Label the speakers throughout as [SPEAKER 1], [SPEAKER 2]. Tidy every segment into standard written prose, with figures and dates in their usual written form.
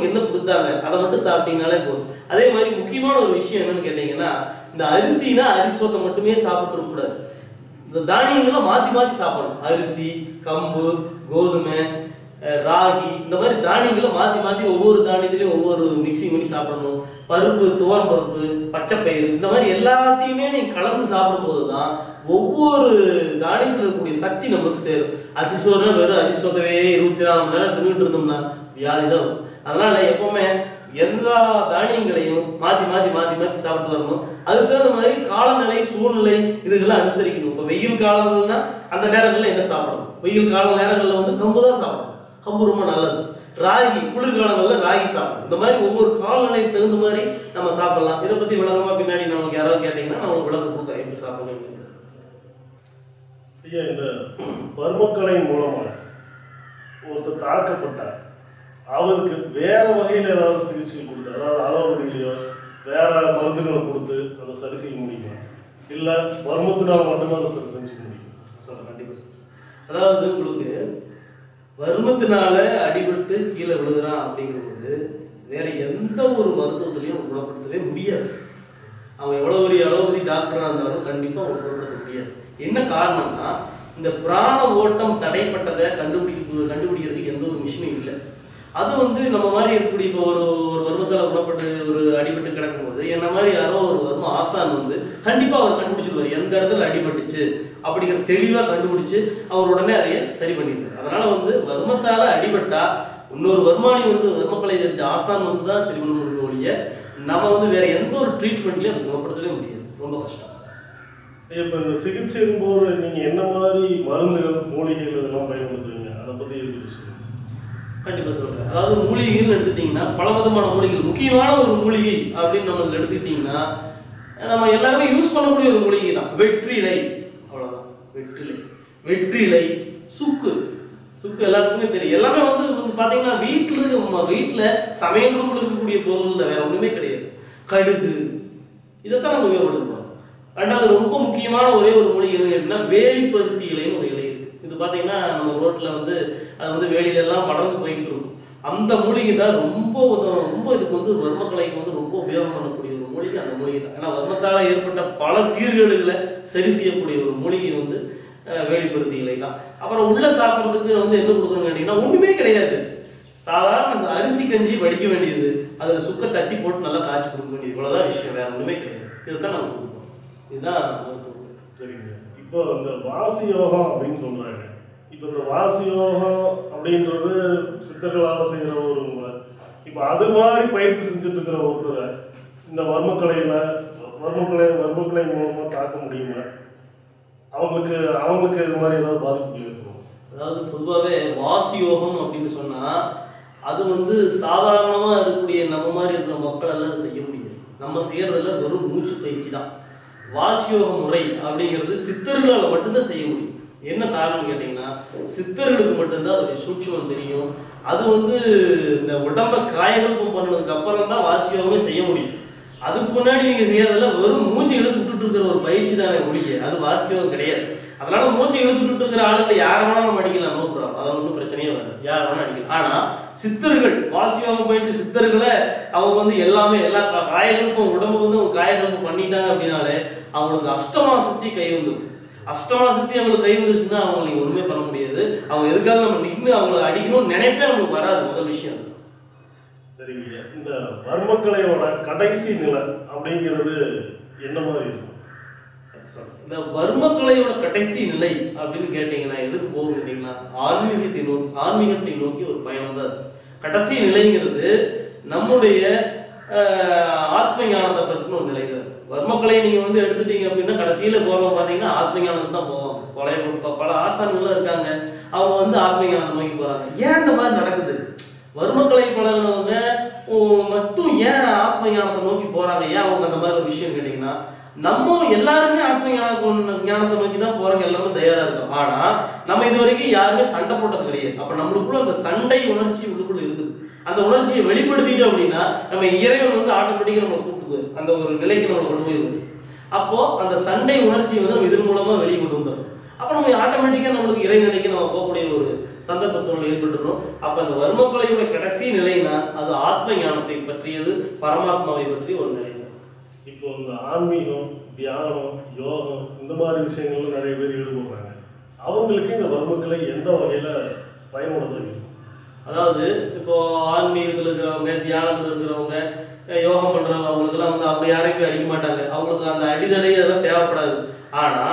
[SPEAKER 1] என்ன கொடுத்தாங்க அதை மட்டும் சாப்பிட்டீங்கனாலே போதும். அதே மாதிரி முக்கியமான ஒரு விஷயம் என்னன்னு கேட்டீங்கன்னா, இந்த அரிசினா அரிசோத்தை மட்டுமே சாப்பிட்டு கூடாது. இந்த தானியங்கள்லாம் மாத்தி மாத்தி சாப்பிடணும். அரிசி, கம்பு, கோதுமை, ராகி, இந்த மாதிரி தானியங்களை மாத்தி மாத்தி ஒவ்வொரு தானியத்திலையும் ஒவ்வொரு மிக்சிங் பண்ணி சாப்பிடணும். பருப்பு, துவரம் பருப்பு, பச்சைப்பயிறு, இந்த மாதிரி எல்லாத்தையுமே நீங்க கலந்து சாப்பிடும் போதுதான் ஒவ்வொரு தானியத்தில் இருக்கக்கூடிய சக்தி நம்மளுக்கு சேரும். அரிசோறுனா வெறும் அரிசோதவே 24 மணி நேரம் தின்னுட்டு இருந்தோம்னா வியாதி தான் வரும். அதனால எப்பவுமே எல்லா தானியங்களையும் மாத்தி மாத்தி மாத்தி மாத்தி சாப்பிட்டு வரணும். அதுக்கு தகுந்த மாதிரி காலநிலை, சூழ்நிலை இதுக்கெல்லாம் அனுசரிக்கணும். இப்போ வெயில் காலங்கள்னா அந்த நேரங்கள்ல என்ன சாப்பிடணும்? வெயில் கால நேரங்கள்ல வந்து கம்பு தான் சாப்பிடணும். கம்பு ரொம்ப நல்லது. ராகி குளிர்காலங்கள்ல ராகி சாப்பிடணும். இந்த மாதிரி ஒவ்வொரு காலநிலைக்கு தகுந்த மாதிரி நம்ம சாப்பிடலாம். இதை பத்தி விளக்கமா பின்னாடி நமக்கு யாராவது கேட்டீங்கன்னா நான் விளக்கம் கொடுக்குறேன் எப்படி சாப்பிடணும்.
[SPEAKER 2] ஐயா, இந்த பருமக்கலை மூலமா ஒருத்தர் தாக்கப்பட்டார், அவருக்கு வேற வகையில் ஏதாவது சிகிச்சை கொடுத்து, அதாவது அலோபதியிலையோ வேற மருந்துகளை கொடுத்து அதை சரி செய்ய முடியுமா, இல்லை வர்மத்தினால மட்டும்தான் அதை சரி செஞ்சு முடியும்?
[SPEAKER 1] சொல்றேன், கண்டிப்பா சொல்றேன். அதாவது உங்களுக்கு வர்மத்தினால அடிபட்டு கீழே விழுகிறான் அப்படிங்கிறது வேற எந்த ஒரு மருத்துவத்திலையும் குணப்படுத்தவே முடியாது. அவங்க எவ்வளவு பெரிய அலோபதி டாக்டரா இருந்தாலும் கண்டிப்பா அவங்க குணப்படுத்த முடியாது. என்ன காரணம்னா, இந்த பிராண ஓட்டம் தடைப்பட்டதை கண்டுபிடிக்கிறதுக்கு எந்த ஒரு மிஷினும் இல்லை. அது வந்து நம்ம மாதிரி இருக்கக்கூடிய இப்போ ஒரு வர்மத்தால் குணப்பட்டு ஒரு அடிபட்டு கிடக்கும்போது என்ன மாதிரி யாரோ ஒரு வர்ம ஆசான் வந்து கண்டிப்பா அவர் கண்டுபிடிச்சிருவார் எந்த இடத்துல அடிபட்டுச்சு அப்படிங்கிற தெளிவா கண்டுபிடிச்சு அவர் உடனே அதைய சரி பண்ணிடுறாரு. அதனால வந்து வர்மத்தால அடிபட்டா இன்னொரு வர்மானி வந்து வர்மக்கலை தெரிஞ்ச ஆசான் வந்து தான் சரி பண்ண முடியும் ஒழிய நம்ம வந்து வேற எந்த ஒரு ட்ரீட்மெண்ட்லயும் அதை குணப்படுத்தவே முடியாது. ரொம்ப கஷ்டம்.
[SPEAKER 2] இப்போ இந்த சிகிச்சையின் போது நீங்க என்ன மாதிரி மருந்துகள், மூலிகைகள் இதெல்லாம் பயன்படுத்துவீங்க, அதை பத்தி சொல்லுங்க.
[SPEAKER 1] கண்டிப்பா சொல்றேன். அதாவது மூலிகைகள் எடுத்துட்டீங்கன்னா பல விதமான மூலிகைகள், முக்கியமான ஒரு மூலிகை அப்படின்னு நம்ம எடுத்துக்கிட்டீங்கன்னா நம்ம எல்லாருமே யூஸ் பண்ணக்கூடிய ஒரு மூலிகை தான் வெற்றிலை. அவ்வளவுதான், வெற்றிலை. வெற்றிலை, சுக்கு. சுக்கு எல்லாத்துக்குமே தெரியும். எல்லாமே வந்து பாத்தீங்கன்னா வீட்டுல சமையல் ரூம்ல இருக்கக்கூடிய பொருள் வேற ஒண்ணுமே கிடையாது. கடுகு, இதைத்தான் நம்ம உபயோகப்படுத்துறோம். ரெண்டாவது ரொம்ப முக்கியமான ஒரே ஒரு மூலிகை எப்படின்னா வேலிப்பருத்தி இலைன்னு ஒரு இலை இருக்கு. இது பாத்தீங்கன்னா நம்ம ரோட்ல வந்து அது வந்து வேலியில எல்லாம் படர்ந்து போய்கிட்டு இருக்கும். அந்த மூலிகை தான் ரொம்ப இதுக்கு வந்து வர்மக்கலைக்கு வந்து ரொம்ப உபயோகம் பண்ணக்கூடிய ஒரு மூலிகை அந்த மூலிகை தான். ஏன்னா வர்மத்தால ஏற்பட்ட பல சீர்கேடுகளை சரி செய்யக்கூடிய ஒரு மூலிகை வந்து வேலிப்பருத்தி இலை தான். அப்புறம் உள்ள சாப்பிட்றதுக்கு வந்து என்ன கொடுக்கணும்னு கேட்டீங்கன்னா ஒண்ணுமே கிடையாது. சாதாரண அரிசி கஞ்சி வடிக்க வேண்டியது, அதுல சுக்க தட்டி போட்டு நல்லா காய்ச்சி கொடுக்க வேண்டியது, இவ்வளவுதான் விஷயம், வேற ஒண்ணுமே கிடையாது. இதுதான் நம்ம கொடுக்கணும். இதுதான் மருத்துவம்.
[SPEAKER 2] சரிங்க. இப்போ இந்த வாசி யோகம் அப்படின்னு சொல்றாங்க. இப்போ இந்த வாசி யோகம் அப்படின்றது சித்தர்களால் செய்கிற ஒரு முறை. இப்போ அது மாதிரி பயிற்சி செஞ்சுட்டு இருக்கிற ஒருத்தரை இந்த வர்மக்கலை மூலமா தாக்க முடியுமா? அவங்களுக்கு இது மாதிரி ஏதாவது பாதிப்புகள் இருக்கும்?
[SPEAKER 1] அதாவது பொதுவாகவே வாசி யோகம் அப்படின்னு சொன்னா அது வந்து சாதாரணமா இருக்கக்கூடிய நம்ம மாதிரி இருக்கிற மக்கள் எல்லாம் செய்ய முடியாது. நம்ம செய்யறதுல வெறும் மூச்சு பயிற்சி தான். வாசியோக முறை அப்படிங்கிறது சித்தர்களால் மட்டும்தான் செய்ய முடியும். என்ன காரணம் கேட்டீங்கன்னா சித்தர்களுக்கு மட்டும்தான் அதோடைய சூட்சுமம் தெரியும். அது வந்து இந்த உடம்ப காயகல்பம் பண்ணதுக்கு அப்புறம் தான் வாசியோகமே செய்ய முடியும். அதுக்கு முன்னாடி நீங்க செய்யறதெல்லாம் வெறும் மூச்சு இழுத்து விட்டுட்டு இருக்கிற ஒரு பயிற்சி தானே ஒழிய அது வாசியோகம் கிடையாது. அதனால மூச்சு இழுத்துட்டு இருக்கிற ஆளுங்களை யார வேணா நம்ம அடிக்கலாம், நோ ப்ராப்ளம், அது ஒன்றும் பிரச்சனையே வராது, யார வேணா அடிக்கலாம். ஆனா சித்தர்கள் வாசியோகம் போயிட்டு சித்தர்களை அவங்க வந்து எல்லாமே எல்லா காயகல்பம் உடம்பு வந்து அவங்க காயகல்பம் பண்ணிட்டாங்க அப்படின்னாலே அவங்களுக்கு அஷ்டமா சக்தி கை வந்துடும். அஷ்டமா சக்தி அவங்களுக்கு கை வந்துருச்சுன்னா அவங்களுக்கு ஒண்ணுமே பண்ண முடியாது. அவங்க எதுக்காக நம்ம நின்று அவங்களை அடிக்கணும்னு நினைப்பே அவங்களுக்கு வராது. முதல் விஷயம்.
[SPEAKER 2] சரிங்க. இந்த வர்மக்கலையோட கடைசி நிலை அப்படிங்கிறது என்ன மாதிரி இருக்கும்?
[SPEAKER 1] இந்த வர்மக்கலையோட கடைசி நிலை அப்படின்னு கேட்டீங்கன்னா எதுக்கு போகும் கேட்டீங்கன்னா ஆன்மீகத்தை நோக்கி ஒரு பயணம் தான். கடைசி நிலைங்கிறது நம்முடைய ஆத்ம ஞானத்தை பற்றின ஒரு நிலை தான். வர்மக்கலை நீங்க வந்து எடுத்துட்டீங்க அப்படின்னா கடைசியில போறவங்க பாத்தீங்கன்னா ஆத்ம ஞானத்துக்கு தான் போவாங்க. பல ஆசான்கள் இருக்காங்க, அவங்க வந்து ஆத்ம ஞானத்தை நோக்கி போறாங்க. ஏன் இந்த மாதிரி நடக்குது? வர்மக்கலை பழகினவங்க மட்டும் ஏன் ஆத்ம ஞானத்தை நோக்கி போறாங்க? ஏன் அவங்க அந்த மாதிரி ஒரு விஷயம் கேட்டீங்கன்னா நம்ம எல்லாருமே ஆத்ம ஞானத்தை நோக்கி தான் போறாங்க, எல்லாமே தயாரா இருக்கும். ஆனா நம்ம இது வரைக்கும் யாருமே சண்டை போட்டது கிடையாது. அப்ப நம்மளுக்குள்ள அந்த சண்டை உணர்ச்சி உள்ளுக்குள்ள இருக்குது. அந்த உணர்ச்சியை வெளிப்படுத்திட்டோம் அப்படின்னா நம்ம இறைவன் வந்து ஆட்டோமேட்டிக்கா நம்ம கூப்பிட்டு அந்த ஒரு நிலைக்கு நம்ம கொண்டு போயிருவோம். அப்போ அந்த சண்டை உணர்ச்சியை வந்து நம்ம இதன் மூலமா வெளியே கொண்டு வந்துடும். அப்போ நம்ம ஆட்டோமேட்டிக்காக நம்மளுக்கு இறைநிலைக்கு நம்ம போகக்கூடிய ஒரு சந்தர்ப்ப சூழ்நிலை ஏற்பட்டுரும். அப்போ அந்த வர்மக்கலையோட கடைசி நிலைனா அது ஆத்ம ஞானத்தை பற்றியது, பரமாத்மாவை பற்றி ஒரு நிலை.
[SPEAKER 2] இப்போ இந்த ஆன்மீகம், தியானம், யோகம் இந்த மாதிரி விஷயங்கள்ல நிறைய பேர் ஈடுபடுறாங்க. அவங்களுக்கு இந்த வர்மக்கலை எந்த வகையில பயன்படுத்துறது?
[SPEAKER 1] அதாவது இப்போ ஆன்மீகத்தில் இருக்கிறவங்க, தியானத்தில் இருக்கிறவங்க, யோகம் பண்றவங்க, அவங்களுக்குலாம் வந்து அவங்க யாரையும் அடிக்க மாட்டாங்க. அவங்களுக்கு அந்த அடிதடை அதெல்லாம் தேவைப்படாது. ஆனா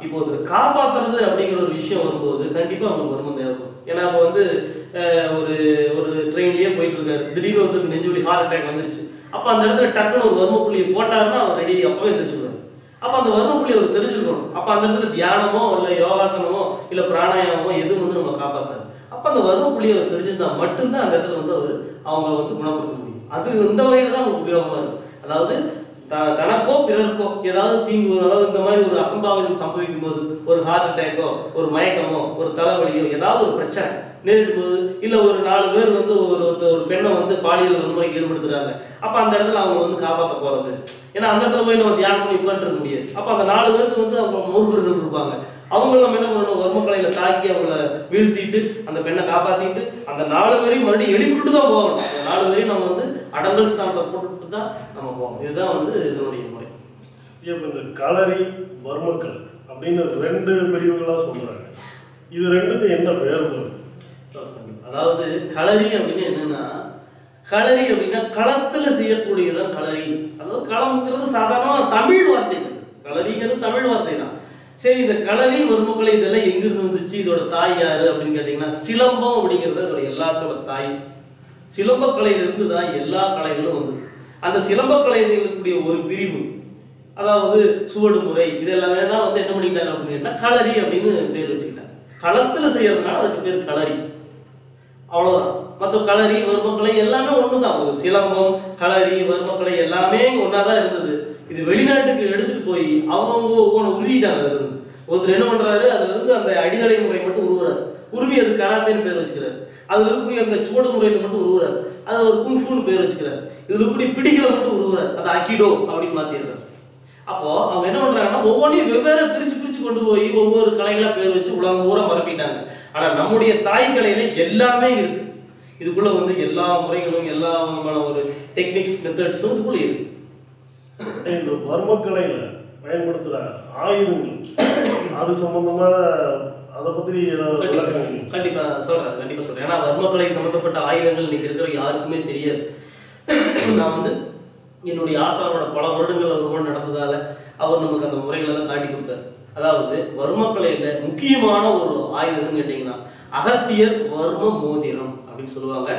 [SPEAKER 1] இப்போ ஒரு காப்பாத்துறது அப்படிங்கிற ஒரு விஷயம் வரும்போது கண்டிப்பா அவங்களுக்கு வர்மம் தேவைப்படும். ஏன்னா இப்போ வந்து ஒரு ஒரு ட்ரெயின்லயே போயிட்டு இருக்காரு, திடீர்னு வந்து நெஞ்சு வலி, ஹார்ட் அட்டாக் வந்துருச்சு. அப்ப அந்த இடத்துல டக்குன்னு ஒரு வர்ம புள்ளியை போட்டாருன்னா அவர் ரெடி அப்பவே தெரிஞ்சுக்கணும். அப்ப அந்த வர்ம புள்ளி அவர் தெரிஞ்சுக்கணும். அப்ப அந்த இடத்துல தியானமோ இல்ல யோகாசனமோ இல்ல பிராணாயாமமோ எதுவும் வந்து நம்ம காப்பாத்தாது. அப்ப அந்த வர்ம புள்ளியை அவர் தெரிஞ்சிருந்தா மட்டும்தான் அந்த இடத்துல வந்து அவங்க வந்து குணப்படுத்த முடியும். அது இந்த வகையில தான் உங்களுக்கு உபயோகமா இருக்கும். அதாவது தனக்கோ பிறருக்கோ ஏதாவது தீங்கு, அதாவது இந்த மாதிரி ஒரு அசம்பாவிதம் சம்பவிக்கும் போது, ஒரு ஹார்ட் அட்டாக்கோ, ஒரு மயக்கமோ, ஒரு தலைவலியோ, ஏதாவது ஒரு பிரச்சனை நேரிடும் போது, இல்ல ஒரு 4 பேர் வந்து ஒரு பெண்ணை வந்து பாலியல் வன்முறைக்கு ஈடுபடுத்துறாங்க. அப்ப அந்த இடத்துல அவங்க வந்து காப்பாற்ற போறது. ஏன்னா அந்த இடத்துல போய் நம்ம தியானம் பண்ணி உட்காந்துருக்க முடியாது. அப்ப அந்த 4 பேருக்கு வந்து அவங்க மூர்க்கர்கள் இருப்பாங்க. அவங்க நம்ம என்ன பண்ணணும், வர்மக்கலையில தாக்கி அவங்கள வீழ்த்திட்டு அந்த பெண்ணை காப்பாத்திட்டு அந்த 4 பேரையும் மறுபடியும் எழுப்பிட்டு தான் போகணும். அந்த 4 பேரையும் நம்ம வந்து அடங்கல் ஸ்தானத்தை போட்டுட்டு தான் நம்ம போகணும். இதுதான் வந்து இதனுடைய முறை.
[SPEAKER 2] இப்போ இந்த களரி, வர்மக்கலை அப்படின்னு 2 பிரிவுகளா சொல்றாங்க. இது ரெண்டுக்கும் என்ன வேறுபாடு?
[SPEAKER 1] அதாவது களரி அப்படின்னு என்னன்னா, களரி அப்படின்னா களத்துல செய்யக்கூடியதான் களரி. அதாவது களம்ங்கிறது சாதாரண தமிழ் வார்த்தைகள். களரிங்கிறது தமிழ் வார்த்தை தான். சரி, இந்த களரி, வர்மக்கலை இதெல்லாம் எங்கிருந்து வந்துச்சு, இதோட தாய் யாரு அப்படின்னு கேட்டீங்கன்னா, சிலம்பம் அப்படிங்கிறது அதோட எல்லாத்தோட தாய். சிலம்பக்கலையில இருந்து தான் எல்லா கலைகளும் வந்து அந்த சிலம்பக்கலையில் இருக்கக்கூடிய ஒரு பிரிவு, அதாவது சுவடு முறை, இது எல்லாமே தான் வந்து என்ன பண்ணிட்டாங்க அப்படின்னா களரி அப்படின்னு பேர் வச்சுக்கிட்டாங்க. களத்துல செய்யறதுனால அதுக்கு பேர் களரி, அவ்வளவுதான். மற்ற களரி, வர்மக்கலை எல்லாமே ஒண்ணுதான். சிலம்பம், களரி, வர்மக்கலை எல்லாமே ஒன்னாதான் இருந்தது. இது வெளிநாட்டுக்கு எடுத்துட்டு போய் அவங்க ஒவ்வொன்று உருவிட்டாங்க. அதுல இருந்து ஒருத்தர் என்ன பண்றாரு, அதுல இருந்து அந்த அடிதடை முறை மட்டும் உருவுறாரு, உருவி அது கராத்தேன்னு பேர் வச்சுக்கிறாரு. அதுல இருக்கக்கூடிய அந்த சுவடு முறையில மட்டும் உருவுறாரு, அது ஒரு குங்ஃபூன்னு பேர் வச்சுக்கிறாரு. இதுல இருக்கக்கூடிய பிடிகளை மட்டும் உருவுறாரு, அது அகிடோ அப்படின்னு மாத்திடுறாரு. அப்போ அவங்க என்ன பண்றாங்கன்னா ஒவ்வொன்றையும் வெவ்வேறு பிரிச்சு பிரிச்சு கொண்டு போய் ஒவ்வொரு கலைகளா பேர் வச்சு உலகம் பூரா பரப்பிட்டாங்க. ஆனா நம்முடைய தாய் கலையில எல்லாமே இருக்கு. இதுக்குள்ள வந்து எல்லா முறைகளும், எல்லா ஒரு டெக்னிக்ஸ், மெத்தட்ஸும் இதுக்குள்ள இருக்கு.
[SPEAKER 2] இந்த வர்மக்கலையில பயன்படுத்துற ஆயுதங்கள் அது சம்பந்தமான அதை பத்தி
[SPEAKER 1] கண்டிப்பா சொல்றேன். ஏன்னா வர்மக்கலை சம்பந்தப்பட்ட ஆயுதங்கள் இன்னைக்கு இருக்கிற யாருக்குமே தெரியாது. நான் வந்து என்னுடைய ஆசாரோட பல வருடங்கள் அவரோடு நடந்ததால அவர் நமக்கு அந்த முறைகள் எல்லாம் காட்டி கொடுத்தாரு. அதாவது வர்மக்கலையில முக்கியமான ஒரு ஆயுதம்னு கேட்டீங்கன்னா அகத்தியர் வர்ம மோதிரம் அப்படின்னு சொல்லுவாங்க.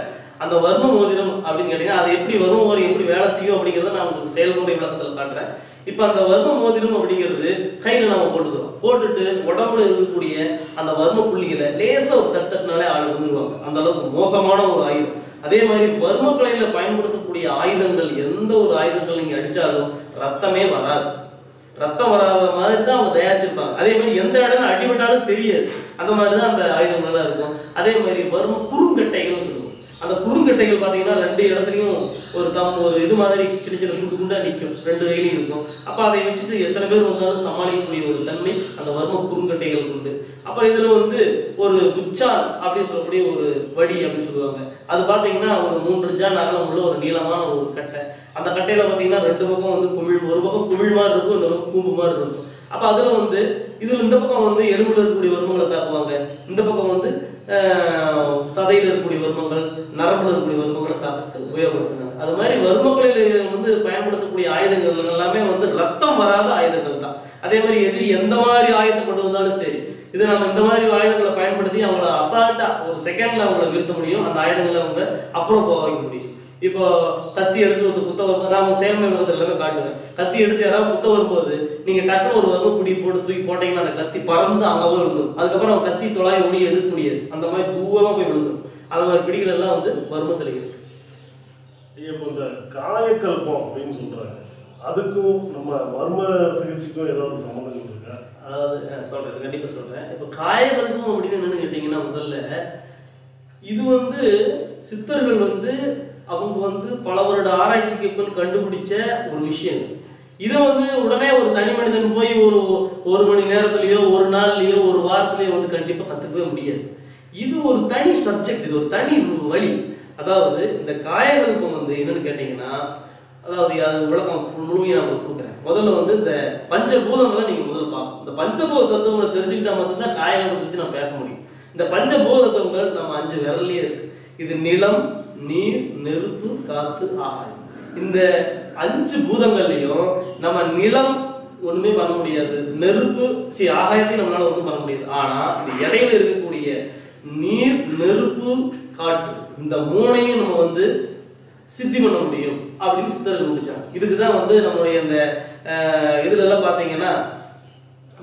[SPEAKER 1] அந்த வர்ம மோதிரம் அப்படின்னு கேட்டீங்கன்னா அது எப்படி வர்ம மோதிரம் எப்படி வேலை செய்யும் அப்படிங்கிறத நான் உங்களுக்கு செயல்முறை விளக்கத்தில் காட்டுறேன். இப்ப அந்த வர்ம மோதிரம் அப்படிங்கிறது கையில நம்ம போட்டுக்கிறோம். போட்டுட்டு உடம்புல இருக்கக்கூடிய அந்த வர்ம புள்ளிகளை லேசா ஒரு தட்டுனாலே ஆள் வந்துருவாங்க. அந்த அளவுக்கு மோசமான ஒரு ஆயுதம். அதே மாதிரி வர்மக்கலையில பயன்படுத்தக்கூடிய ஆயுதங்கள், எந்த ஒரு ஆயுதங்கள் நீங்க அடிச்சாலும் ரத்தமே வராது. ரத்தம் வராத மாதிரி தான் அவங்க தயாரிச்சிருப்பாங்க. அதே மாதிரி எந்த இடம் அடிபட்டாலும் தெரியாது, அந்த மாதிரிதான் அந்த ஆயுதங்கள்லாம் இருக்கும். அதே மாதிரி வர்ம குறுங்கட்டைகள் சொல்லுவோம். அந்த குறுங்கட்டைகள் பார்த்தீங்கன்னா 2 இடத்துலையும் ஒரு இது மாதிரி சின்ன சின்ன குண்டு குண்டா நிற்கும், 2 கையிலையும் இருக்கும். அப்போ அதை வச்சுட்டு எத்தனை பேர் வந்தாலும் சமாளிக்கக்கூடிய ஒரு தன்மை அந்த வர்ம குறுங்கட்டைகள் உண்டு. அப்புறம் இதுல வந்து ஒரு குச்சான் அப்படின்னு சொல்லக்கூடிய ஒரு வடி அப்படின்னு சொல்லுவாங்க. அது பார்த்தீங்கன்னா ஒரு 3 ஜான் அகலம் உள்ள ஒரு நீளமான ஒரு கட்டை. அந்த கட்டையில பார்த்தீங்கன்னா 2 பக்கம் வந்து குமிழ், ஒரு பக்கம் குமிழ் மாதிரி இருக்கும், இன்னொரு கூம்பு மாதிரி இருக்கும். அப்போ அதுல வந்து இதுல இந்த பக்கம் வந்து எலும்புல இருக்கக்கூடிய வர்மங்களை தாக்குவாங்க, இந்த பக்கம் வந்து சதையில் இருக்கக்கூடிய வர்மங்கள், நரம்புல இருக்கக்கூடிய வர்மங்களை தாக்க உபயோகப்படுத்துனாங்க. அது மாதிரி வர்மக்கலையில வந்து பயன்படுத்தக்கூடிய ஆயுதங்கள் எல்லாமே வந்து ரத்தம் வராத ஆயுதங்கள் தான். அதே மாதிரி எதிரி எந்த மாதிரி ஆயுதம் கொண்டு வந்தாலும் சரி, இது நம்ம இந்த மாதிரி ஆயுதங்களை பயன்படுத்தி அவங்கள அசால்ட்டா ஒரு செகண்ட்ல அவங்கள வீழ்த்த முடியும். அந்த ஆயுதங்களை அவங்க அப்புறம் போக வைக்க முடியும். இப்போ கத்தி எடுத்து ஒரு குத்த வரும்போது நான் செயல்முறை முகத்தில் எல்லாமே காட்டுவேன். கத்தி எடுத்து யாராவது குத்த வரும்போது நீங்க டக்குனு ஒரு வர்ம குடி போட்டு தூக்கி போட்டீங்கன்னா அந்த கத்தி பறந்து அங்கே போய் விழுந்துடும். அதுக்கப்புறம் அவன் கத்தி தொலாய் ஓடி எடுக்க முடியாது, அந்த மாதிரி தூரமா போய் விழுந்துடும். அந்த மாதிரி பிடிகள் எல்லாம் வந்து வர்மத்தில் இருக்கு.
[SPEAKER 2] இப்போ இந்த காயக்கல்பம் அப்படின்னு சொல்றாங்க, அதுக்கும் நம்ம வர்ம சிகிச்சைக்கும் ஏதாவது சம்மந்தம் இருக்கா?
[SPEAKER 1] அதாவது சொல்றேன், கண்டிப்பா சொல்றேன். இப்போ காயக்கல்பம் அப்படின்னு என்னன்னு கேட்டீங்கன்னா, முதல்ல இது வந்து சித்தர்கள் வந்து அவங்க வந்து பல வருட ஆராய்ச்சிக்கு பின் கண்டுபிடிச்ச ஒரு விஷயம். இதை வந்து உடனே ஒரு தனி மனிதன் போய் ஒரு மணி நேரத்திலயோ ஒரு நாள்லயோ ஒரு வாரத்திலயோ வந்து கண்டிப்பா கத்துக்கவே முடியாது. இது ஒரு தனி சப்ஜெக்ட், இது ஒரு தனி வழி. அதாவது இந்த காயகல்பம் வந்து என்னன்னு கேட்டீங்கன்னா, அதாவது அது விளக்கம் முழுமையாக நான் உங்களுக்கு கொடுக்குறேன். முதல்ல வந்து இந்த பஞ்சபூதங்களை நீங்க முதல்ல பார்க்கணும். இந்த பஞ்சபூத தத்துவங்களை தெரிஞ்சுக்கிட்டா மட்டும்தான் காயகல்பத்தை பத்தி நான் பேச முடியும். இந்த பஞ்சபூத தத்துவங்கள் நம்ம 5 விரல்லையே இருக்கு. இது நிலம், நீர், நெருப்பு, காத்து, ஆகாயம். இந்த 5 பூதங்கள்லையும் நம்ம நிலம் ஒண்ணுமே பண்ண முடியாது, நெருப்பு ஆகாயத்தையும் நம்மளால ஒன்றும் பண்ண முடியாது. ஆனா இந்த இடையில இருக்கக்கூடிய நீர், நெருப்பு, காற்று, இந்த 3ஐயும் நம்ம வந்து சித்தி பண்ண முடியும் அப்படின்னு சித்தர்கள் முடிச்சாங்க. இதுக்குதான் வந்து நம்மளுடைய இந்த இதுல எல்லாம் பாத்தீங்கன்னா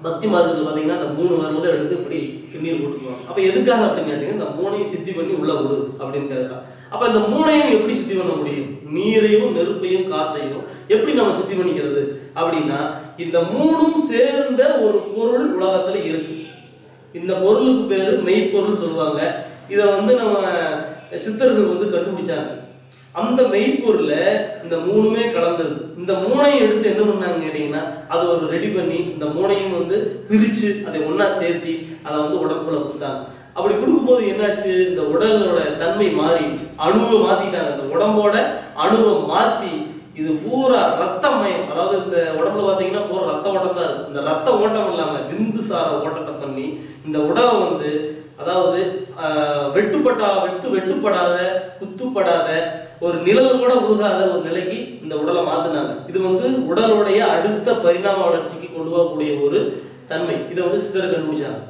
[SPEAKER 1] பக்தி மார்க்கத்தில் பாத்தீங்கன்னா அந்த 3 விரல்களை எடுத்து இப்படி திருநீர் போட்டுக்குவாங்க. அப்ப எதுக்காக அப்படின்னு கேட்டீங்கன்னா, இந்த 3ஐயும் சித்தி பண்ணி உள்ள விடு அப்படின்னு. அப்ப இந்த 3ஐயும் எப்படி சித்தி பண்ண முடியும்? நீரையும் நெருப்பையும் காத்தையும் எப்படி நம்ம சித்தி பண்ணிக்கிறது அப்படின்னா, இந்த 3ம் சேர்ந்த ஒரு பொருள் உலகத்துல இருக்கு. இந்த பொருளுக்கு பேரு மெய்ப்பொருள் சொல்லுவாங்க. இத வந்து நம்ம சித்தர்கள் வந்து கண்டுபிடிச்சாங்க. அந்த மெய்ப்பொருள்ல இந்த 3மே கலந்தது. இந்த 3ஐயும் எடுத்து என்ன பண்ணாங்க கேட்டீங்கன்னா, அது ஒரு ரெடி பண்ணி இந்த 3ஐயும் வந்து பிரிச்சு அதை ஒன்னா சேர்த்தி அதை வந்து உடம்புக்குள்ள கொடுத்தாங்க. அப்படி கொடுக்கும்போது என்னாச்சு, இந்த உடலோட தன்மை மாறிடுச்சு. அணுவை மாத்திட்டாங்க. இந்த உடம்போட அணுவை மாத்தி இது பூரா ரத்தமயம். அதாவது இந்த உடம்புல பாத்தீங்கன்னா பூரா ரத்த ஓட்டம் தான் இருக்கு. இந்த ரத்த ஓட்டம் இல்லாம விந்து சார ஓட்டத்தை பண்ணி இந்த உடலை வந்து, அதாவது வெட்டுப்படாத குத்துப்படாத ஒரு நிழல் கூட உழுகாத ஒரு நிலைக்கு இந்த உடலை மாத்தினாங்க. இது வந்து உடலுடைய அடுத்த பரிணாம வளர்ச்சிக்கு கொண்டு போகக்கூடிய ஒரு தன்மை. இதை வந்து சித்தர் கண்டுபிடிச்சாங்க.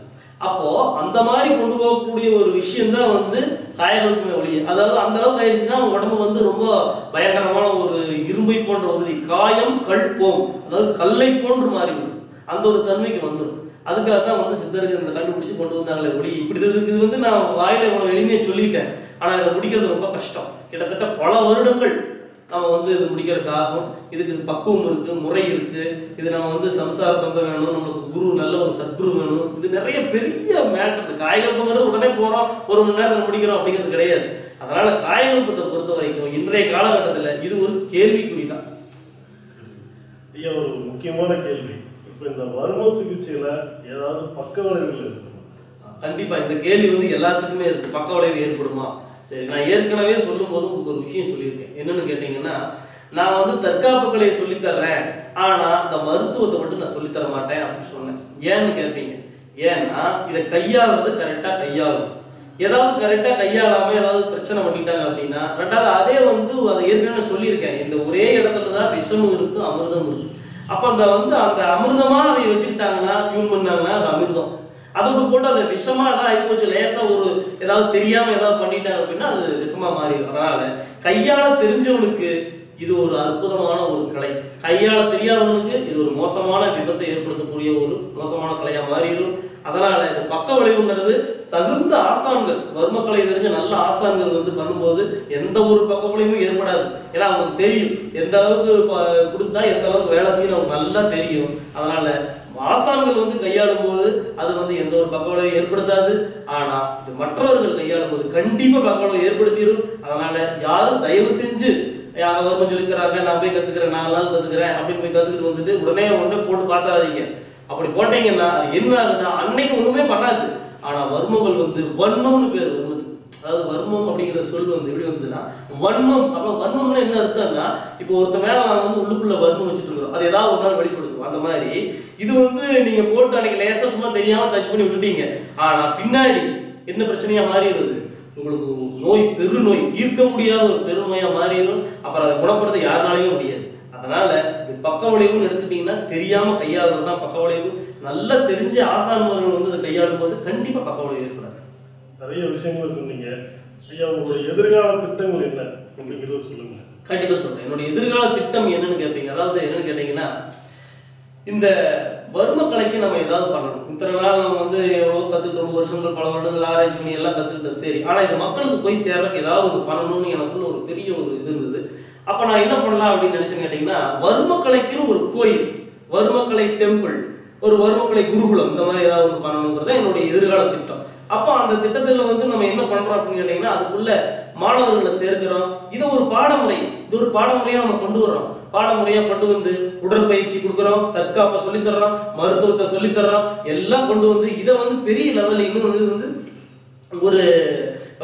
[SPEAKER 1] அப்போ அந்த மாதிரி கொண்டு போகக்கூடிய ஒரு விஷயம் தான் வந்து காயகல்பமே ஒழிய. அதாவது அந்த அளவுக்கு ஆயிடுச்சுன்னா உடம்பு வந்து ரொம்ப பயங்கரமான ஒரு இரும்பை போன்ற உறுதி, காயம் கல்போம், அதாவது கல்லை போன்று மாறிவிடும், அந்த ஒரு தன்மைக்கு வந்துடும். அதுக்காக தான் வந்து சித்தருக்கு இந்த கண்டுபிடிச்சு கொண்டு வந்தாங்களே ஒளி. இப்படி இது வந்து நான் வாயில இவ்வளவு எளிமையை சொல்லிட்டேன். ஆனா இதை முடிக்கிறது ரொம்ப கஷ்டம். கிட்டத்தட்ட பல வருடங்கள் நம்ம வந்து இது முடிக்கிறதுக்காகும். இதுக்கு பக்குவம் இருக்கு, முறை இருக்கு. இது நம்ம வந்து சம்சார பந்தம் வேணும், நம்மளுக்கு குரு, நல்ல ஒரு சத்குரு வேணும். இது நிறைய பெரிய மேட்டர். காயகல்பங்கிறது உடனே போறோம் ஒரு மணி நேரத்தில் முடிக்கிறோம் அப்படிங்கிறது கிடையாது. அதனால காயகல்பத்தை பொறுத்த வரைக்கும் இன்றைய காலகட்டத்தில் இது ஒரு கேள்விக்குறிதான்.
[SPEAKER 2] ஐயா, ஒரு முக்கியமான கேள்வி. இப்ப இந்த வர்ம சிகிச்சையில ஏதாவது பக்க விளைவுகள் இருக்குமா?
[SPEAKER 1] கண்டிப்பா இந்த கேள்வி வந்து எல்லாத்துக்குமே இருக்கு. பக்க விளைவு ஏற்படுமா? சரி, நான் ஏற்கனவே சொல்லும் போது உங்களுக்கு ஒரு விஷயம் சொல்லியிருக்கேன். என்னன்னு கேட்டீங்கன்னா, நான் வந்து தற்காப்பு கலையை சொல்லித்தர்றேன், ஆனா இந்த மருத்துவத்தை மட்டும் நான் சொல்லித்தர மாட்டேன் அப்படின்னு சொன்னேன். ஏன்னு கேட்பீங்க. ஏன்னா இதை கையாளுறது கரெக்டா கையாளும். ஏதாவது கரெக்டா கையாளாம ஏதாவது பிரச்சனை பண்ணிட்டாங்க அப்படின்னா, ரெண்டாவது அதே வந்து அதை ஏற்கனவே சொல்லியிருக்கேன், இந்த ஒரே இடத்துல தான் விஷமும் இருக்கு, அமிர்தம் இருக்கு. அப்ப அந்த அமிர்தமா அதை வச்சுக்கிட்டாங்கன்னா, டியூன் பண்ணாங்கன்னா அது அமிர்தம். அதோடு போட்டு அதை விஷமா தான் ஆகிப்போச்சு. லேசா ஒரு ஏதாவது தெரியாம ஏதாவது பண்ணிட்டாங்க அப்படின்னா அது விஷமா மாறிடும். அதனால கையாள தெரிஞ்சவனுக்கு இது ஒரு அற்புதமான ஒரு கலை, கையாள தெரியாதவனுக்கு இது ஒரு மோசமான விபத்தை ஏற்படுத்தக்கூடிய ஒரு மோசமான கலையா மாறிடும். அதனால இந்த பக்க விளைவுங்கிறது தகுந்த ஆசான்கள், வர்மக்கலை தெரிஞ்ச நல்ல ஆசான்கள் வந்து பண்ணும்போது எந்த ஒரு பக்க விளைவும் ஏற்படாது. ஏன்னா அவங்களுக்கு தெரியும் எந்த அளவுக்கு கொடுத்தா எந்த அளவுக்கு வேலை செய்யணும் அவங்களுக்கு நல்லா தெரியும். அதனால ஆசான்கள் வந்து கையாளும் போது அது வந்து எந்த ஒரு பக்க விளைவும் ஏற்படுத்தாது. ஆனா இது மற்றவர்கள் கையாளும் போது கண்டிப்பா பக்க விளைவு ஏற்படுத்திடும். அதனால யாரும் தயவு செஞ்சு யாங்க வர்மம் சொல்லித்தராங்க, நான் போய் கத்துக்கிறேன், 4 நாள் கத்துக்கிறேன் அப்படின்னு போய் கத்துக்கிட்டு வந்துட்டு உடனே போட்டு பார்த்தாதீங்க. அப்படி போட்டீங்கன்னா அது என்ன ஆகுதுன்னா அன்னைக்கு ஒண்ணுமே பண்ணாது. ஆனா வர்மங்கள் வந்து வன்மம்னு பேர் வருது. அதாவது வர்மம் அப்படிங்கிற சொல் வந்து எப்படி வந்ததுன்னா வன்மம். அப்ப வன்மம்னா என்ன அர்த்தம்னா, இப்போ ஒருத்த மேல நாங்க வந்து உள்ளுக்குள்ள வர்மம் வச்சுட்டு இருக்கோம், அது ஏதாவது ஒரு நாள் வெளிப்படுத்தும். அந்த மாதிரி இது வந்து நீங்க போட்டு அன்னைக்கு லேசா சும்மா தெரியாம டச் பண்ணி விட்டுட்டீங்க, ஆனா பின்னாடி என்ன பிரச்சனையா மாறிடுது, உங்களுக்கு நோய், பெருநோய், தீர்க்க முடியாத ஒரு பெருநோயா மாறிடும். அப்புறம் அதை குணப்படுத்த யாருனாலையும் முடியாது. அதனால இது பக்க விளைவுன்னு எடுத்துக்கிட்டீங்கன்னா தெரியாம கையாளுறது தான் பக்க விளைவு. நல்லா தெரிஞ்ச ஆசான்மார்கள் வந்து அதை கையாளும் போது கண்டிப்பா பக்க விளைவு ஏற்படாது.
[SPEAKER 2] நிறைய விஷயங்கள் சொன்னீங்க ஐயா. உங்களுடைய எதிர்கால திட்டங்கள் என்ன அப்படிங்கிறத சொல்லுங்க.
[SPEAKER 1] கண்டிப்பா சொல்றேன். என்னுடைய எதிர்கால திட்டம் என்னன்னு கேட்பீங்க. அதாவது என்னன்னு கேட்டீங்கன்னா, இந்த வர்ம கலைக்கு நம்ம ஏதாவது பண்ணணும். இத்தனை நாள் நம்ம வந்து எவ்வளவு கத்துக்கிட்டு, ரொம்ப வருஷங்கள் பல வருடங்கள் ஆராய்ச்சி பண்ணி எல்லாம் கத்துக்கிட்டது சரி. ஆனா இது மக்களுக்கு போய் சேர்றதுக்கு ஏதாவது ஒரு பண்ணணும்னு எனக்குள்ள ஒரு பெரிய ஒரு இது இருந்தது. அப்ப நான் என்ன பண்ணலாம் அப்படின்னு நினைச்சேன்னு கேட்டீங்கன்னா, வர்ம கலைக்குன்னு ஒரு கோயில், வர்மக்கலை டெம்பிள், ஒரு வர்மக்கலை குருகுலம், இந்த மாதிரி ஏதாவது ஒன்று பண்ணணுங்கிறத என்னுடைய எதிர்கால திட்டம். அப்போ அந்த திட்டத்துல வந்து நம்ம என்ன பண்றோம் அப்படின்னு கேட்டீங்கன்னா, அதுக்குள்ள மாணவர்களை சேர்க்கிறோம். இதை ஒரு பாடமுறை, இது ஒரு பாடமுறையா நம்ம கொண்டு வர்றோம். பாடமுறையா கொண்டு வந்து உடற்பயிற்சி கொடுக்குறோம், தற்காப்பை சொல்லித்தர்றோம், மருத்துவத்தை சொல்லித்தர்றோம், எல்லாம் கொண்டு வந்து இதை வந்து பெரிய லெவலில் இன்னும் வந்து ஒரு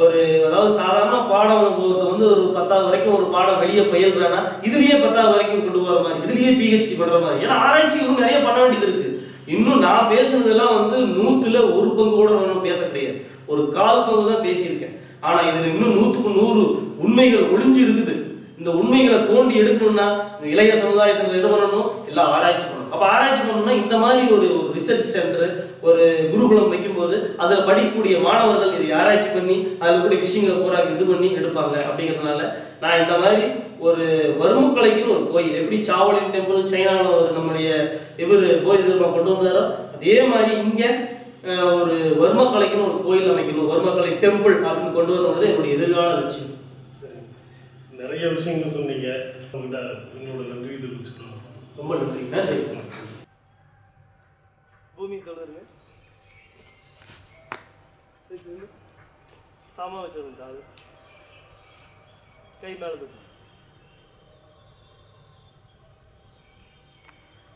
[SPEAKER 1] ஒரு அதாவது சாதாரண பாடம் வந்து ஒரு 10வது வரைக்கும் ஒரு பாடம் வெளியே பயில்றானா இதுலயே 10வது வரைக்கும் கொண்டு வர மாதிரி, இதுலயே பிஹெச்டி பண்ற மாதிரி. ஏன்னா ஆராய்ச்சி இன்னும் நிறைய பண்ண வேண்டியது இருக்கு. இன்னும் நான் பேசுனதெல்லாம் வந்து 100ல் 1 பங்கு கூட நான் பேச கிடையாது, ஒரு 1/4 பங்கு தான் பேசியிருக்கேன். ஆனா இதுல இன்னும் 100க்கு 100 உண்மைகள் ஒளிஞ்சு இருக்குது. இந்த உண்மைகளை தோண்டி எடுக்கணும்னா இளைய சமுதாயத்தில் என்ன பண்ணணும், எல்லாம் ஆராய்ச்சி பண்ணணும். அப்ப ஆராய்ச்சி பண்ணணும்னா இந்த மாதிரி ஒரு ரிசர்ச் சென்டர், ஒரு குருகுலம் வைக்கும்போது அதுல படிக்கக்கூடிய மாணவர்கள் இதை ஆராய்ச்சி பண்ணி அதுல கூட விஷயங்களை பூரா இது பண்ணி எடுப்பாங்க. அப்படிங்கிறதுனால நான் இந்த மாதிரி ஒரு வர்மக்கலைக்குன்னு ஒரு கோயில், எப்படி சாவலின் டெம்பிள் சைனாவில் ஒரு நம்முடைய இவர் போதிதர்மா கொண்டு வந்தாரோ அதே மாதிரி இங்க ஒரு வர்மக்கலைக்குன்னு ஒரு கோயில் அமைக்கணும், வர்மக்கலை டெம்பிள் அப்படின்னு கொண்டு வரது என்னுடைய எதிர்கால லட்சியம்.
[SPEAKER 2] நிறைய விஷயங்கள் சொன்னீங்க. உங்கள்கிட்ட உங்களோட நன்றி தெரிவிச்சுக்கலாம்.
[SPEAKER 1] ரொம்ப நன்றி. நன்றி. பூமி தொடருங்க. சாமா வச்சிருந்தா அது கை மேல தூக்கு.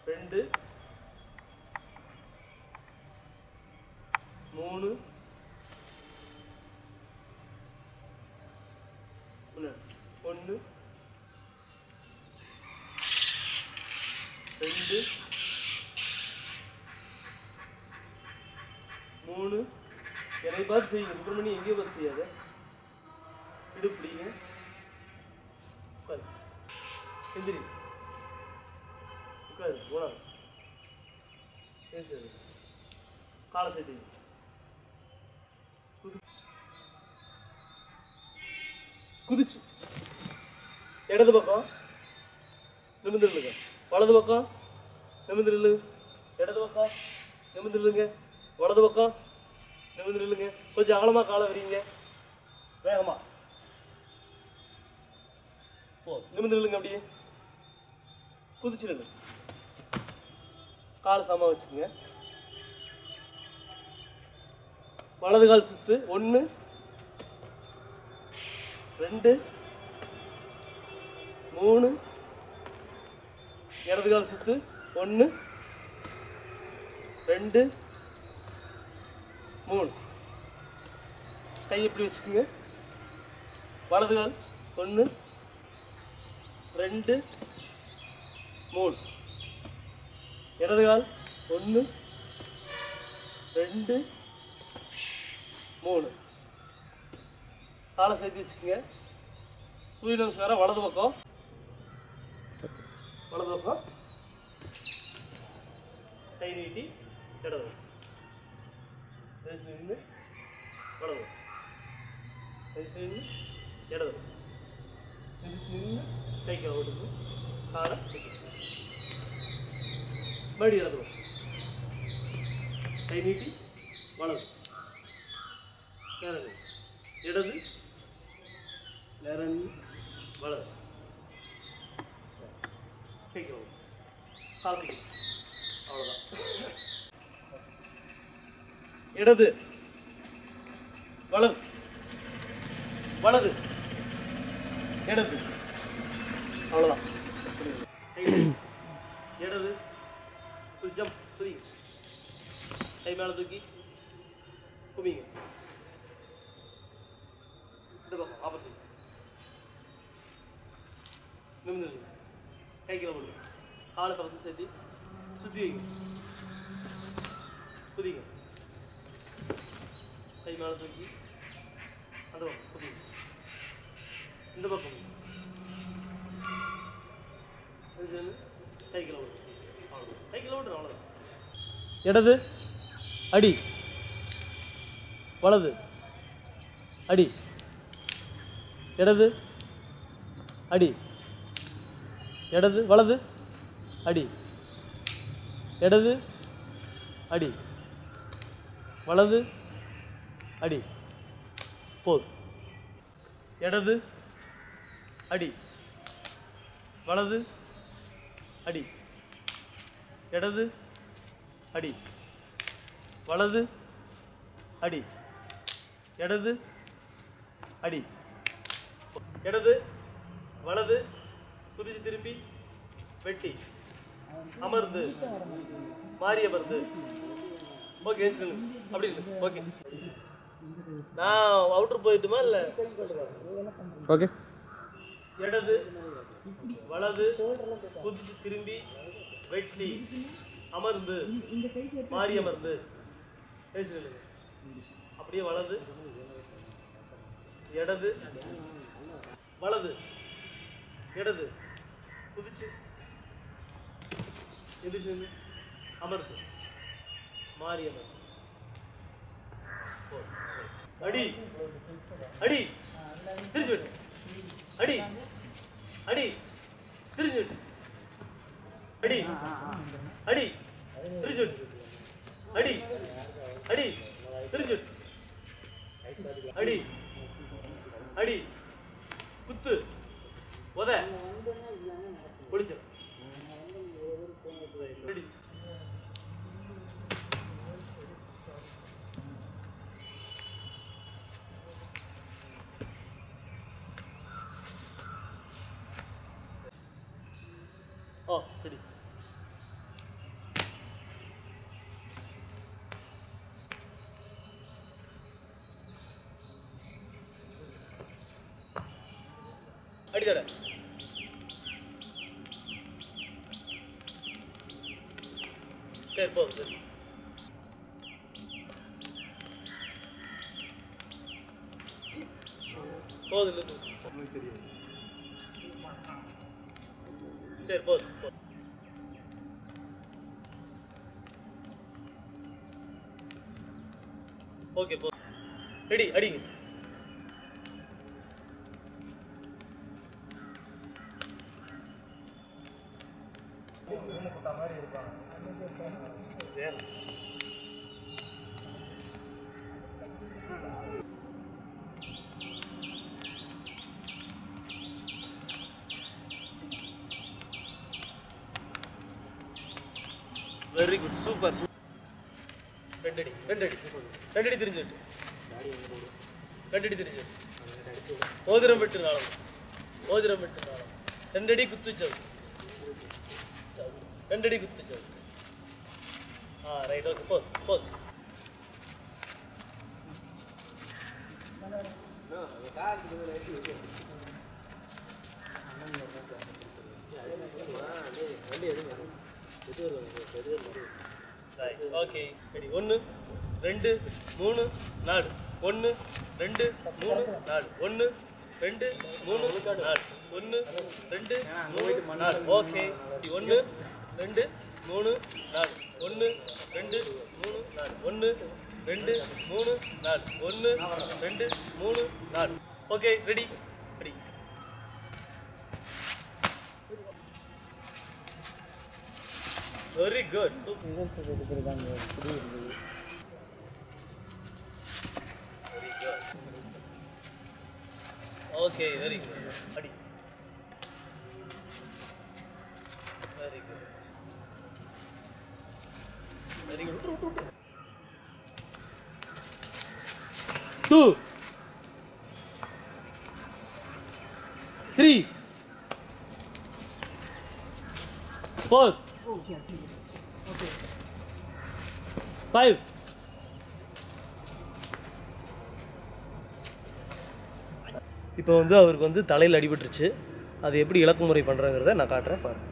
[SPEAKER 1] 2 3 1 2 3 என்னை பார்த்து செய்யுங்க. சுப்பிரமணி எங்கேயோ பார்த்து செய்யாத. இடுப்பிடிங்க. உட்காரு. எந்திரி. உட்காரு. போலாம். சரி. காலை சேர்த்து. குதிச்சு இடது பக்கம் நிமிர்ந்துருங்க, வலது பக்கம் நிமிர்ந்துருங்க, இடது பக்கம் நிமிர்ந்துருங்க, வலது பக்கம் நிமிர்ந்துருங்க. கொஞ்சம் அகலமா காலை விரிங்க, வேகமா போ. நிமிர்ந்துருங்க, அப்படியே குதிச்சிருங்க. கால் சம வச்சுக்கோங்க. வலது கால் சுத்து. 1 2 3 இடது கால் சுத்து. 1 2 3 கை எப்படி வச்சுக்கோங்க. வலது கால் 1 2 3 இடது கால் 1 2 3 காலை சேர்த்து வச்சுக்கோங்க. சூரிய நமஸ்காரம் வலது பக்கம், வலது பக்கம் கை நீட்டி இடது நின்று வலது நின்று இடது நின்று கைக்கு ஓடுது. காலை மறுபடி இடது கை நீட்டி வலது நேரம் இடது நேரம் வலது கைக்கு ஓடு. கால் அவ்வளோதான். இடது வலது வலது இடது அவ்வளோதான். இடது ஜம்ப் புரி கை மேலே தூக்கி குமிங்க. இந்த பக்கம் ஆப்போசிட் நிமிர்ந்து கை கீழே போடுங்க. காலை பக்கத்து சேர்த்து சுற்றி வைங்க. புதிங்க கை மேலே தூக்கி அந்த பக்கம் புதிங்க. இந்த பக்கம் கை கீழே போடுங்க. அவ்வளோதான். கை கீழே போட்டுருங்க. அவ்வளோதான். இடது அடி வலது அடி இடது அடி இடது வலது அடி இடது அடி வலது அடி போது. இடது அடி வலது அடி இடது அடி வலது அடி இடது அடி இடது வலது குதிச்சு திருப்பி வெட்டி அமர்ந்து மாறி அமர்ந்து. ஓகே அப்படி இருக்கு. ஓகே நான் அவுட்டர் போயிட்டுமா இல்லை? ஓகே. இடது வலது குதிச்சு திரும்பி வெட்டி அமர்ந்து மாறி அமர்ந்து. அப்படியே வலது இடது வலது இடது குதிச்சு எதிர்த்து அமர்ந்து மாறி அமர்ந்து. அடி அடி திருச்சி விட்டு அடி அடி திருச்சி விட்டு அடி அடி திருச்சி விட்டு அடி அடி திருச்சி விட்டு அடி அடி குத்து உத பிடிச்ச அடி. ஓ சரி. அடிதட சரி போதும். போதும் சரி போதும். ஓகே போதும். ரெடி அடிங்க. Very good super. ரெண்டடி ரெண்டடி ரெண்டடி தெரிஞ்சுட்டு ரெண்டடி தெரிஞ்சு ஓதிரம் விட்டு நாளம் ஓதிரம் விட்டு நாளம் ரெண்டடி குத்துச்சவு ரெண்டடி குத்துச்சவு. ரைட் ஓகே போதும் போதும். Okay ready. 1 2 3 4 1 2 3 4 1 2 3 4 1 2 3 4. Okay 1 2 3 4 1 2 3 4 1 2 3 4 1 2 3 4. Okay ready ready. Very good. Very good. Okay, very good. Adi. Very good. Very good. 2 3 4 5 இப்போ வந்து அவருக்கு வந்து தலையில் அடிபட்டுருச்சு. அது எப்படி இலக்கு முறை பண்ணுறங்கிறத நான் காட்டுறேன் பாருங்க.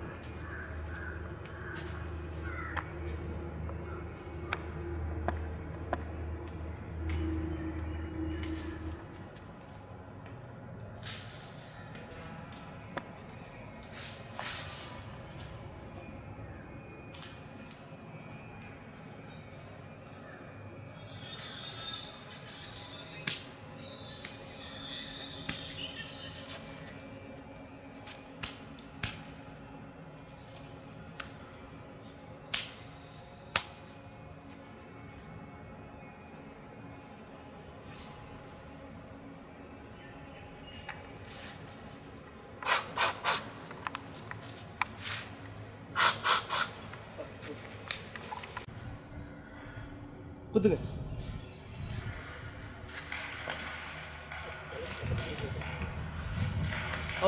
[SPEAKER 1] குத்துங்க.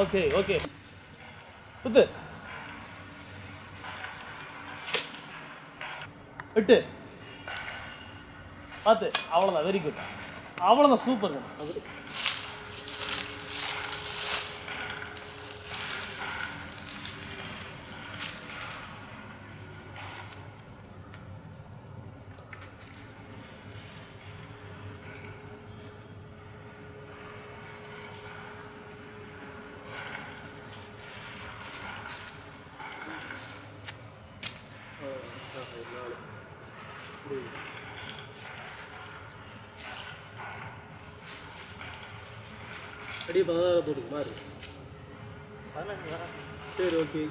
[SPEAKER 1] ஓகே ஓகே குத்து விட்டு பார்த்து அவ்வளோதான் வெரி குட் அவ்வளோதான் சூப்பர் அது அப்படியே 16 போட்டுக்கு மாறு 16 சரி ஓகே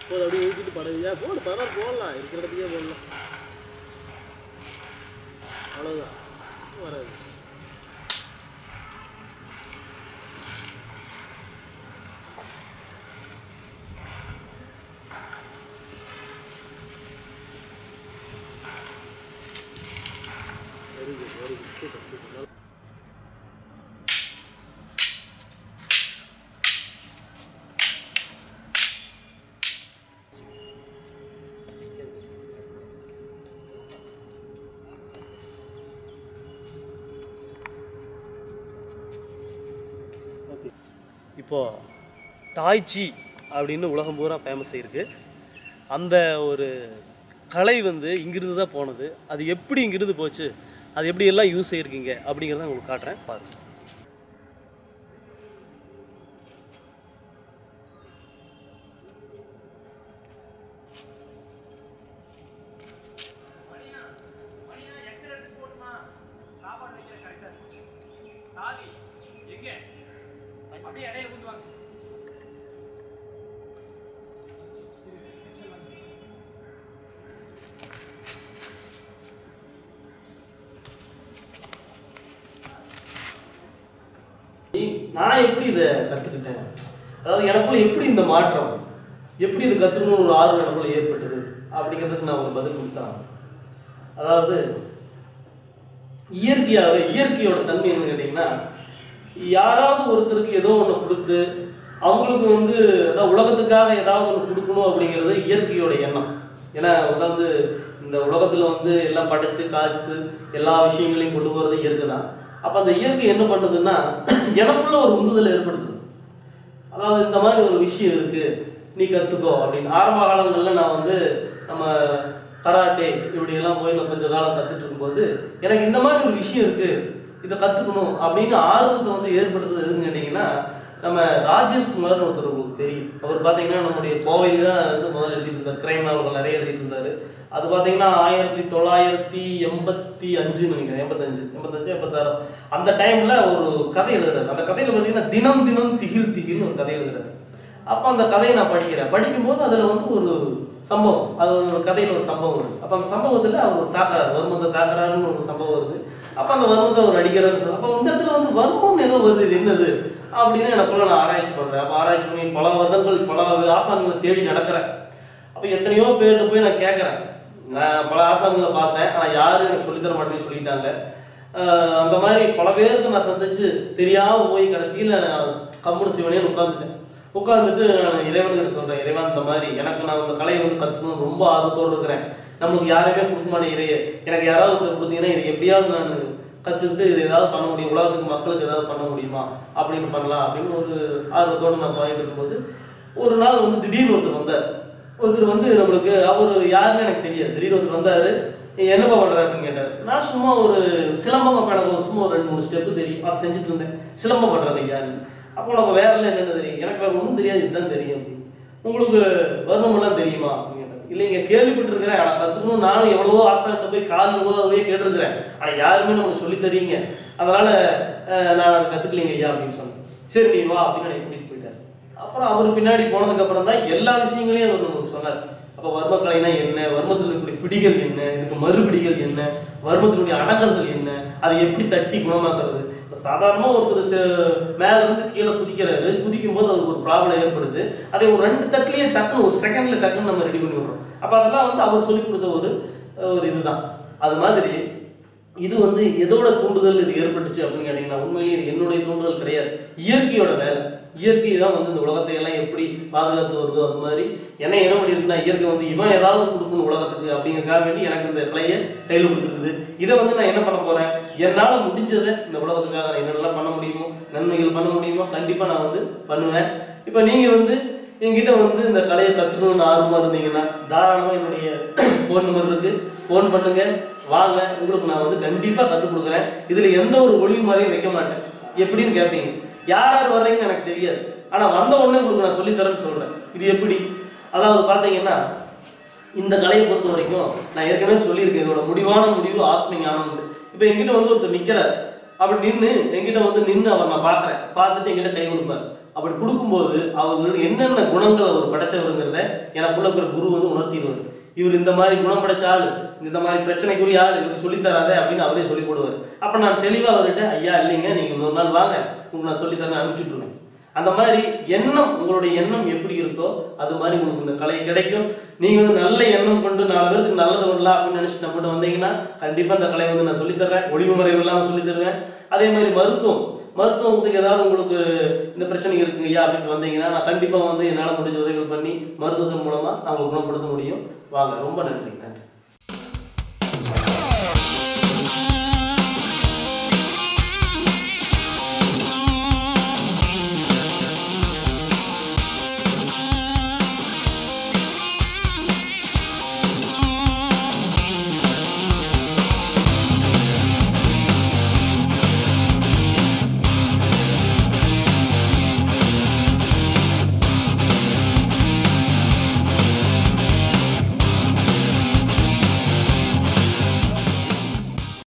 [SPEAKER 1] போது அப்படியே எழுதிட்டு படம் ஏன் போடு 16 போடலாம் இருக்கிற இடத்துக்கே போடலாம் அவ்வளோதான் வராது வெரி குட் சூப்பர் சூப்பர் இப்போது டாய்ச்சி அப்படின்னு உலகம் பூரா ஃபேமஸ் ஆகிருக்கு. அந்த ஒரு கலை வந்து இங்கிருந்து தான் போனது. அது எப்படி இங்கிருந்து போச்சு, அது எப்படி எல்லாம் யூஸ் ஆகிருக்கீங்க அப்படிங்கிறத உங்களுக்கு காட்டுறேன் பாருங்கள். நான் எப்படி இதை கற்றுக்கிட்டேன், அதாவது எனக்குள்ள எப்படி இந்த மாற்றம், எப்படி இது கற்றுக்கணும் ஒரு ஆர்வம் எனக்குள்ள ஏற்பட்டது அப்படிங்கிறதுக்கு நான் ஒரு பதில் கொடுத்தேன். அதாவது இயற்கையோட தன்மை என்னன்னு கேட்டிங்கன்னா, யாராவது ஒருத்தருக்கு ஏதோ ஒன்று கொடுத்து அவங்களுக்கு வந்து அதாவது உலகத்துக்காக ஏதாவது ஒன்று கொடுக்கணும் அப்படிங்கிறது இயற்கையோட எண்ணம். ஏன்னா அதாவது இந்த உலகத்தில் வந்து எல்லாம் படைச்சு காத்து எல்லா விஷயங்களையும் கொண்டு போகிறது இயற்கை தான். அப்போ அந்த இயற்கை என்ன பண்ணுதுன்னா எனக்குள்ள ஒரு உந்துதலை ஏற்படுத்துது. அதாவது இந்த மாதிரி ஒரு விஷயம் இருக்குது, நீ கற்றுக்கோ அப்படின்னு. ஆரம்ப காலங்களில் நான் வந்து நம்ம கராட்டே இப்படியெல்லாம் போய் நான் கொஞ்சம் காலம் கற்றுட்டு இருக்கும்போது எனக்கு இந்த மாதிரி ஒரு விஷயம் இருக்குது, இதை கற்றுக்கணும் அப்படின்னு ஆர்வத்தை வந்து ஏற்படுத்துறது எதுன்னு கேட்டிங்கன்னா, நம்ம ராஜேஷ்குமார்னு ஒருத்தர் உங்களுக்கு தெரியும். அவர் பார்த்தீங்கன்னா நம்முடைய கோவையில் தான் வந்து முதல்ல எழுதிட்டு இருந்தார், கிரைம் நாவல்கள் நிறைய எழுதிட்டு இருந்தார். அது பார்த்தீங்கன்னா 1985 நினைக்கிறேன், 85 அந்த டைமில் ஒரு கதை எழுதுறாரு. அந்த கதையில் பார்த்தீங்கன்னா தினம் தினம் திகில் திகில்னு ஒரு கதை எழுதுறாரு. அப்போ அந்த கதையை நான் படிக்கும்போது அதில் வந்து ஒரு சம்பவம், அது ஒரு கதையில் ஒரு சம்பவம் வருது. அப்போ அந்த சம்பவத்தில் அவர் ஒரு வர்மத்தை தாக்குறாருன்னு ஒரு சம்பவம் வருது. அப்போ அந்த வர்மத்தை அவர் அடிக்கிறாருன்னு சொல்லுவாங்க. அப்போ இந்த இடத்துல வந்து வர்மம் ஏதோ வருது, இது என்னது அப்படின்னு எனக்குள்ள நான் ஆராய்ச்சி பண்ணுறேன். அப்போ ஆராய்ச்சி பண்ணி பல வருடங்கள் பல ஆசான்களை தேடி நடக்கிறேன். அப்போ எத்தனையோ பேர்கிட்ட போய் நான் கேட்குறேன். நான் பல ஆசான்களை பார்த்தேன், ஆனால் யாரும் எனக்கு சொல்லித்தர மாட்டேன்னு சொல்லிட்டாங்க. அந்த மாதிரி பல பேருக்கு நான் சந்திச்சு தெரியாமல் போய் கடைசியில் நான் கம்முனு சிவனேன்னு உட்காந்துட்டு நான் இறைவன்கிட்ட சொல்கிறேன், இறைவன் இந்த மாதிரி எனக்கு நான் அந்த கலையை வந்து கற்றுக்கணும் ரொம்ப ஆர்வத்தோடு இருக்கிறேன். நம்மளுக்கு யாருமே கொடுக்க மாட்டேன் இறையே, எனக்கு யாராவது ஒருத்தர் கொடுத்தீங்கன்னா இது எப்படியாவது நான் கற்றுக்கிட்டு இது ஏதாவது பண்ண முடியும், உலகத்துக்கு மக்களுக்கு ஏதாவது பண்ண முடியுமா அப்படின்னு பண்ணலாம் அப்படின்னு ஒரு ஆர்வத்தோடு நான் பாடிட்டு இருக்கும்போது ஒரு நாள் வந்து திடீர்னு ஒருத்தர் வந்து நம்மளுக்கு அவர் யாருன்னு எனக்கு தெரியாது. திடீர்னு ஒருத்தர் வந்தார், என்னப்பா பண்ணுற அப்படின்னு கேட்டார். நான் சும்மா ஒரு சிலம்பம் எனக்கு சும்மா ஒரு 2-3 ஸ்டெப்பு தெரியும், அதை செஞ்சுட்டு இருந்தேன். சிலம்பம் பண்ணுறது ஐயான்னு. அப்போ நம்ம வேறெல்லாம் என்னென்ன தெரியும், எனக்கு வேறு ஒன்றும் தெரியாது, இதுதான் தெரியும் அப்படின்னு. உங்களுக்கு வர்மமெல்லாம் தெரியுமா அப்படின்னு கேட்டார். இல்லைங்க கேள்விப்பட்டிருக்கிறேன், ஆனால் கற்றுக்கணும் நானும் எவ்வளவோ ஆசான்கிட்ட போய் காலையே கேட்டிருக்கிறேன், ஆனால் யாருமே நமக்கு சொல்லி தரீங்க, அதனால் நான் அதை கற்றுக்கலிங்க ஐயா அப்படின்னு சொன்னேன். சரி நீ வா அப்படின்னு எனக்கு கூட்டிகிட்டு போயிட்டார். அப்புறம் அவர் பின்னாடி போனதுக்கப்புறம் தான் எல்லா விஷயங்களையும் அவர் நமக்கு சொன்னார். அப்போ வர்மக்கலைனா என்ன, வர்மத்தில் இருக்கக்கூடிய பிடிகள் என்ன, இதுக்கு மறுபிடிகள் என்ன, வர்மத்தினுடைய அடங்கல்கள் என்ன, அதை எப்படி தட்டி குணமாக்குறது. சாதாரணமாக ஒருத்தர் மேலேருந்து கீழே குதிக்கிறாரு, குதிக்கும் போது அவருக்கு ஒரு ப்ராப்ளம் ஏற்படுது. அதை ஒரு 2 தட்டுலேயே டக்குன்னு ஒரு செகண்டில் டக்குன்னு நம்ம ரெடி பண்ணி விடுறோம். அப்போ அதெல்லாம் வந்து அவர் சொல்லிக் கொடுத்த ஒரு இதுதான். அது மாதிரி இது வந்து எதோட தூண்டுதல் இது ஏற்பட்டுச்சு அப்படின்னு கேட்டிங்கன்னா, உண்மையிலேயே இது என்னுடைய தூண்டுதல் கிடையாது, இயற்கையோட வேலை. இயற்கை தான் வந்து இந்த உலகத்தை எல்லாம் எப்படி பாதுகாத்து வருதோ அது மாதிரி என்ன பண்ணியிருக்குன்னா இயற்கை வந்து இவன் ஏதாவது கொடுக்கணும் உலகத்துக்கு அப்படிங்கிறக்காக வேண்டி எனக்கு இந்த கலையை கையில் கொடுத்துருக்குது. இதை வந்து நான் என்ன பண்ண போறேன், என்னால் முடிஞ்சதை இந்த உலகத்துக்காக நான் என்னெல்லாம் பண்ண முடியுமோ, நன்மைகள் பண்ண முடியுமோ கண்டிப்பாக நான் வந்து பண்ணுவேன். இப்போ நீங்கள் வந்து என்கிட்ட வந்து இந்த கலையை கற்றுக்கணும்னு ஆர்வமாக இருந்தீங்கன்னா தாராளமாக என்னுடைய ஃபோன் நம்பர் இருக்கு, ஃபோன் பண்ணுங்க, வாங்க, உங்களுக்கு நான் வந்து கண்டிப்பாக கற்றுக் கொடுக்குறேன். இதில் எந்த ஒரு ஒளிவு முறையும் வைக்க மாட்டேன். எப்படின்னு கேட்பீங்க, யார் யார் வர்றீங்கன்னு எனக்கு தெரியாது, ஆனால் வந்த உடனே உங்களுக்கு நான் சொல்லித்தரேன்னு சொல்கிறேன். இது எப்படி, அதாவது பார்த்தீங்கன்னா இந்த கலையை பொறுத்த வரைக்கும் நான் ஏற்கனவே சொல்லியிருக்கேன், இதோட முடிவான முடிவு ஆத்ம ஞானம். இப்போ என்கிட்ட வந்து ஒருத்தர் நிற்கிறார், அப்படி நின்று என்கிட்ட வந்து நின்று அவர் நான் பார்க்குறேன், பார்த்துட்டு என்கிட்ட கை கொடுப்பார். அப்படி கொடுக்கும்போது அவர்கள் என்னென்ன குணங்கள் அவர் படைச்சவருங்கிறத எனக்குள்ள இருக்கிற குரு வந்து உணர்த்திடுவார். இவர் இந்த மாதிரி குணம் படைச்ச ஆள், இந்த மாதிரி பிரச்சனைக்குரிய ஆள், இவருக்கு சொல்லித்தராத அப்படின்னு அவரே சொல்லி போடுவார். அப்போ நான் தெளிவாக அவர்கிட்ட ஐயா இல்லைங்க, நீங்கள் ஒரு நாள் வாங்க, உங்களுக்கு நான் சொல்லித்தரேன் அனுப்பிச்சுட்ருவேன். அந்த மாதிரி எண்ணம், உங்களுடைய எண்ணம் எப்படி இருக்கோ அது மாதிரி உங்களுக்கு இந்த கலை கிடைக்கும். நீங்கள் வந்து நல்ல எண்ணம் கொண்டு 4 பேருக்கு நல்லது பண்ணலாம் அப்படின்னு நினச்சிட்டு நம்மகிட்ட வந்தீங்கன்னா கண்டிப்பாக இந்த கலை வந்து நான் சொல்லித்தரேன், ஒளிவு முறை இல்லாமல் சொல்லித்தருவேன். அதே மாதிரி மருத்துவத்துக்கு ஏதாவது உங்களுக்கு இந்த பிரச்சனை இருக்கு ஐயா அப்படின்னு வந்தீங்கன்னா நான் கண்டிப்பாக வந்து என்னால் முடிஞ்ச உதவிகள் பண்ணி மருத்துவத்தின் மூலமாக நான் உங்களுக்கு குணப்படுத்த முடியும். வாங்க, ரொம்ப நன்றி.